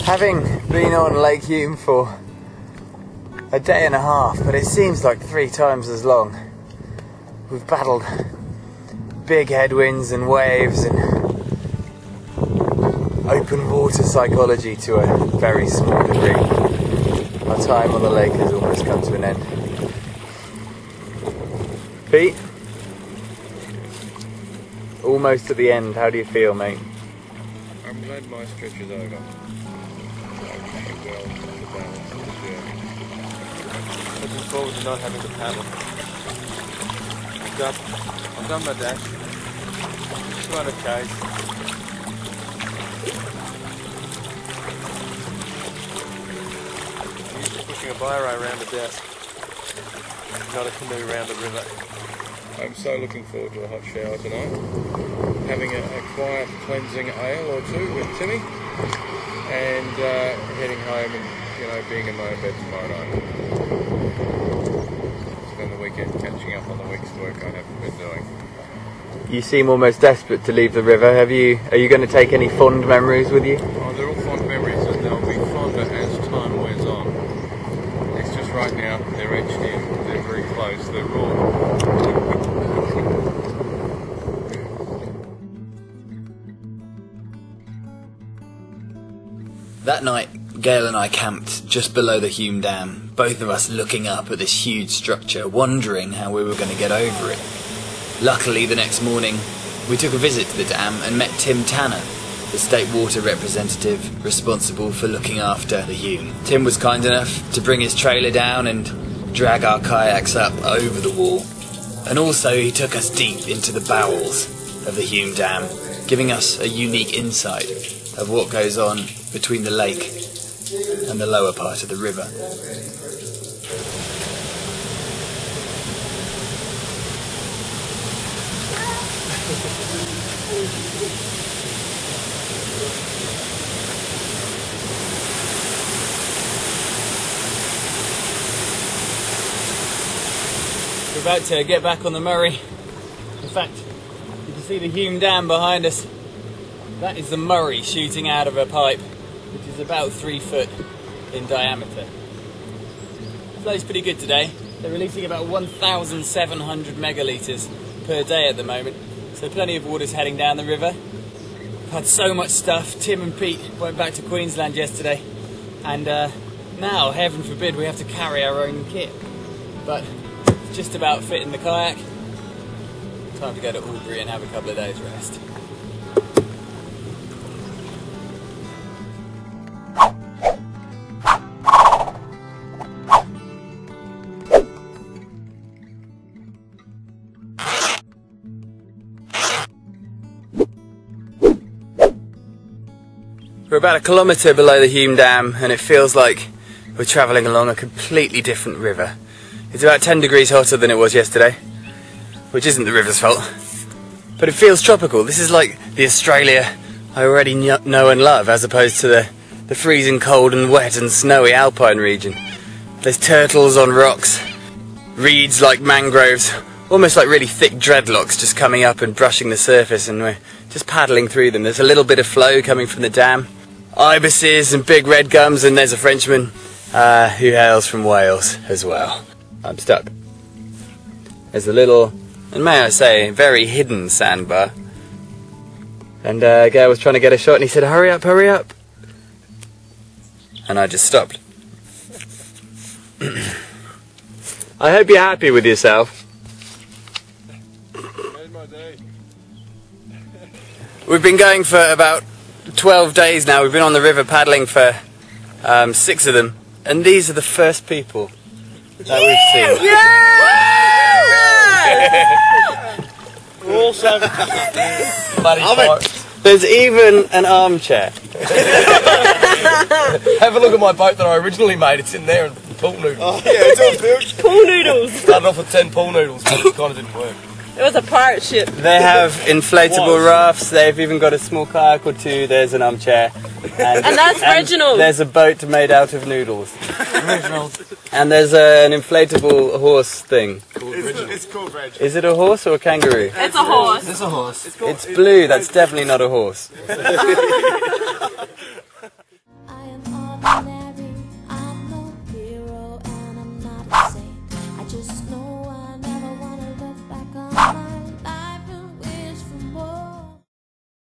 Having been on Lake Hume for a day and a half, but it seems like 3 times as long. We've battled big headwinds and waves and open water psychology to a very small degree. Our time on the lake has almost come to an end. Pete? Almost at the end, how do you feel, mate? I'm glad my stretch is over. Looking forward to not having to paddle. I've done my dash. 200 k's. I'm used to pushing a biro around the desk, not a canoe around the river. I'm so looking forward to a hot shower tonight. Having a quiet cleansing ale or two with Timmy, and heading home and being in my own bed tomorrow night. Spend the weekend catching up on the week's work I haven't been doing. You seem almost desperate to leave the river. Are you going to take any fond memories with you? Oh, they're all fond memories, and they'll be fonder as time wears on. It's just right now they're etched in. They're very close. They're raw. That night, Gail and I camped just below the Hume Dam, both of us looking up at this huge structure, wondering how we were going to get over it. Luckily, the next morning, we took a visit to the dam and met Tim Tanner, the state water representative responsible for looking after the Hume. Tim was kind enough to bring his trailer down and drag our kayaks up over the wall. And also, he took us deep into the bowels of the Hume Dam, giving us a unique insight of what goes on between the lake and the lower part of the river. We're about to get back on the Murray. In fact, you can see the Hume Dam behind us. That is the Murray shooting out of a pipe, which is about 3 foot in diameter. The flow's pretty good today. They're releasing about 1,700 megalitres per day at the moment, so plenty of water's heading down the river. We've had so much stuff. Tim and Pete went back to Queensland yesterday, and now, heaven forbid, we have to carry our own kit. But it's just about fitting the kayak. Time to go to Albury and have a couple of days rest. We're about 1 kilometre below the Hume Dam, and it feels like we're travelling along a completely different river. It's about 10 degrees hotter than it was yesterday, which isn't the river's fault, but it feels tropical. This is like the Australia I already know and love, as opposed to the freezing cold and wet and snowy alpine region. There's turtles on rocks, reeds like mangroves, almost like really thick dreadlocks just coming up and brushing the surface, and we're just paddling through them. There's a little bit of flow coming from the dam. Ibises and big red gums, and there's a Frenchman who hails from Wales as well. I'm stuck. There's a little, and may I say, very hidden sandbar. And Gail was trying to get a shot and he said, hurry up, hurry up. And I just stopped. I hope you're happy with yourself. Made my day. We've been going for about 12 days now. We've been on the river paddling for 6 of them, and these are the first people that we've seen. Yeah! We're all savages. There's even an armchair. Have a look at my boat that I originally made. It's in there, and pool noodles. Oh yeah, it's all built. Pool noodles. Started off with 10 pool noodles, but it kind of didn't work. It was a pirate ship. They have inflatable rafts. They've even got a small kayak or two. There's an armchair. And that's Reginald. There's a boat made out of noodles. And there's an inflatable horse thing. It's called Reg. Is it a horse or a kangaroo? It's a horse. It's a horse. It's blue. That's definitely not a horse.